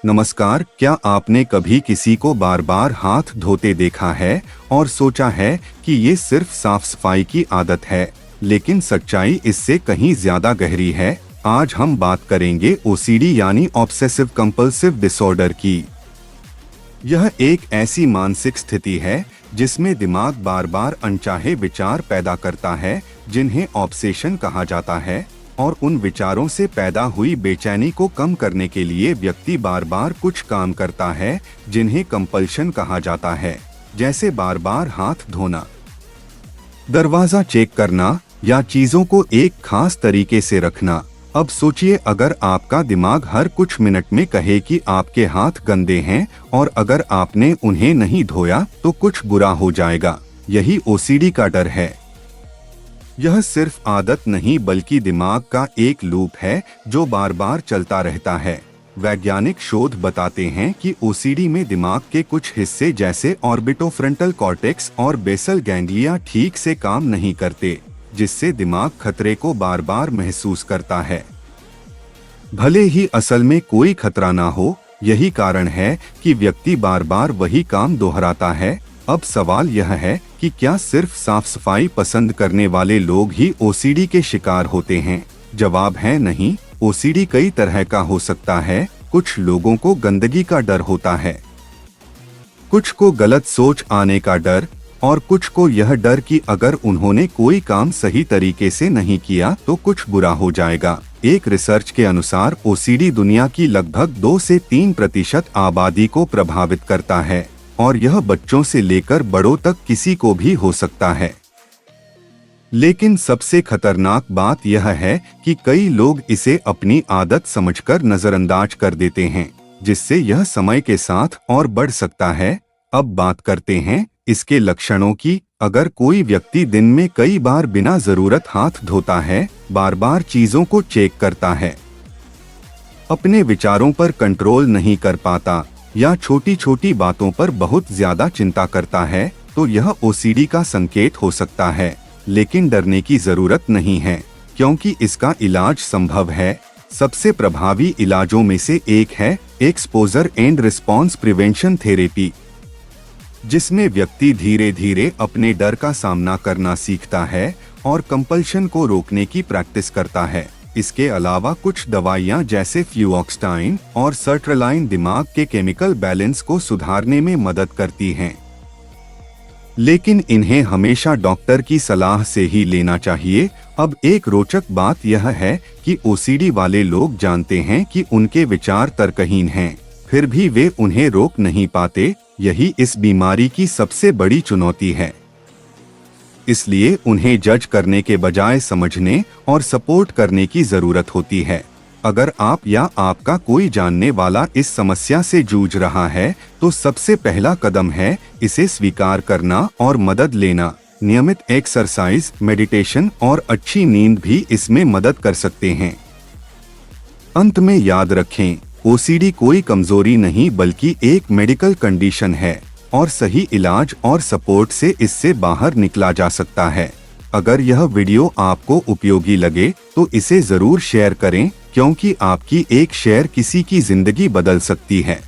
नमस्कार। क्या आपने कभी किसी को बार बार हाथ धोते देखा है और सोचा है कि ये सिर्फ साफ सफाई की आदत है, लेकिन सच्चाई इससे कहीं ज्यादा गहरी है। आज हम बात करेंगे ओसीडी यानी ऑब्सेसिव कंपल्सिव डिसऑर्डर की। यह एक ऐसी मानसिक स्थिति है जिसमें दिमाग बार बार अनचाहे विचार पैदा करता है, जिन्हें ऑब्सेशन कहा जाता है, और उन विचारों से पैदा हुई बेचैनी को कम करने के लिए व्यक्ति बार बार कुछ काम करता है, जिन्हें कंपल्शन कहा जाता है। जैसे बार बार हाथ धोना, दरवाजा चेक करना या चीजों को एक खास तरीके से रखना। अब सोचिए, अगर आपका दिमाग हर कुछ मिनट में कहे कि आपके हाथ गंदे हैं और अगर आपने उन्हें नहीं धोया तो कुछ बुरा हो जाएगा। यही ओसीडी का डर है। यह सिर्फ आदत नहीं बल्कि दिमाग का एक लूप है जो बार बार चलता रहता है। वैज्ञानिक शोध बताते हैं कि ओसीडी में दिमाग के कुछ हिस्से जैसे ऑर्बिटोफ्रंटल कॉर्टेक्स और बेसल गैंग्लिया ठीक से काम नहीं करते, जिससे दिमाग खतरे को बार बार महसूस करता है, भले ही असल में कोई खतरा ना हो। यही कारण है कि व्यक्ति बार बार वही काम दोहराता है। अब सवाल यह है कि क्या सिर्फ साफ सफाई पसंद करने वाले लोग ही ओसीडी के शिकार होते हैं? जवाब है नहीं। ओसीडी कई तरह का हो सकता है। कुछ लोगों को गंदगी का डर होता है, कुछ को गलत सोच आने का डर, और कुछ को यह डर कि अगर उन्होंने कोई काम सही तरीके से नहीं किया तो कुछ बुरा हो जाएगा। एक रिसर्च के अनुसार ओसीडी दुनिया की लगभग 2 से 3% आबादी को प्रभावित करता है और यह बच्चों से लेकर बड़ों तक किसी को भी हो सकता है। लेकिन सबसे खतरनाक बात यह है कि कई लोग इसे अपनी आदत समझकर नजरअंदाज कर देते हैं, जिससे यह समय के साथ और बढ़ सकता है। अब बात करते हैं इसके लक्षणों की। अगर कोई व्यक्ति दिन में कई बार बिना जरूरत हाथ धोता है, बार बार चीजों को चेक करता है, अपने विचारों पर कंट्रोल नहीं कर पाता या छोटी छोटी बातों पर बहुत ज्यादा चिंता करता है, तो यह ओसीडी का संकेत हो सकता है। लेकिन डरने की जरूरत नहीं है, क्योंकि इसका इलाज संभव है। सबसे प्रभावी इलाजों में से एक है exposure and response prevention therapy, जिसमें व्यक्ति धीरे धीरे अपने डर का सामना करना सीखता है और कंपल्शन को रोकने की प्रैक्टिस करता है। इसके अलावा कुछ दवाइयां जैसे फ्लूऑक्सटाइन और सर्ट्रलाइन दिमाग के केमिकल बैलेंस को सुधारने में मदद करती हैं, लेकिन इन्हें हमेशा डॉक्टर की सलाह से ही लेना चाहिए। अब एक रोचक बात यह है कि ओसीडी वाले लोग जानते हैं कि उनके विचार तर्कहीन हैं, फिर भी वे उन्हें रोक नहीं पाते। यही इस बीमारी की सबसे बड़ी चुनौती है। इसलिए उन्हें जज करने के बजाय समझने और सपोर्ट करने की जरूरत होती है। अगर आप या आपका कोई जानने वाला इस समस्या से जूझ रहा है, तो सबसे पहला कदम है इसे स्वीकार करना और मदद लेना। नियमित एक्सरसाइज, मेडिटेशन और अच्छी नींद भी इसमें मदद कर सकते हैं। अंत में याद रखें, ओसीडी कोई कमजोरी नहीं बल्कि एक मेडिकल कंडीशन है और सही इलाज और सपोर्ट से इससे बाहर निकला जा सकता है। अगर यह वीडियो आपको उपयोगी लगे तो इसे जरूर शेयर करें, क्योंकि आपकी एक शेयर किसी की जिंदगी बदल सकती है।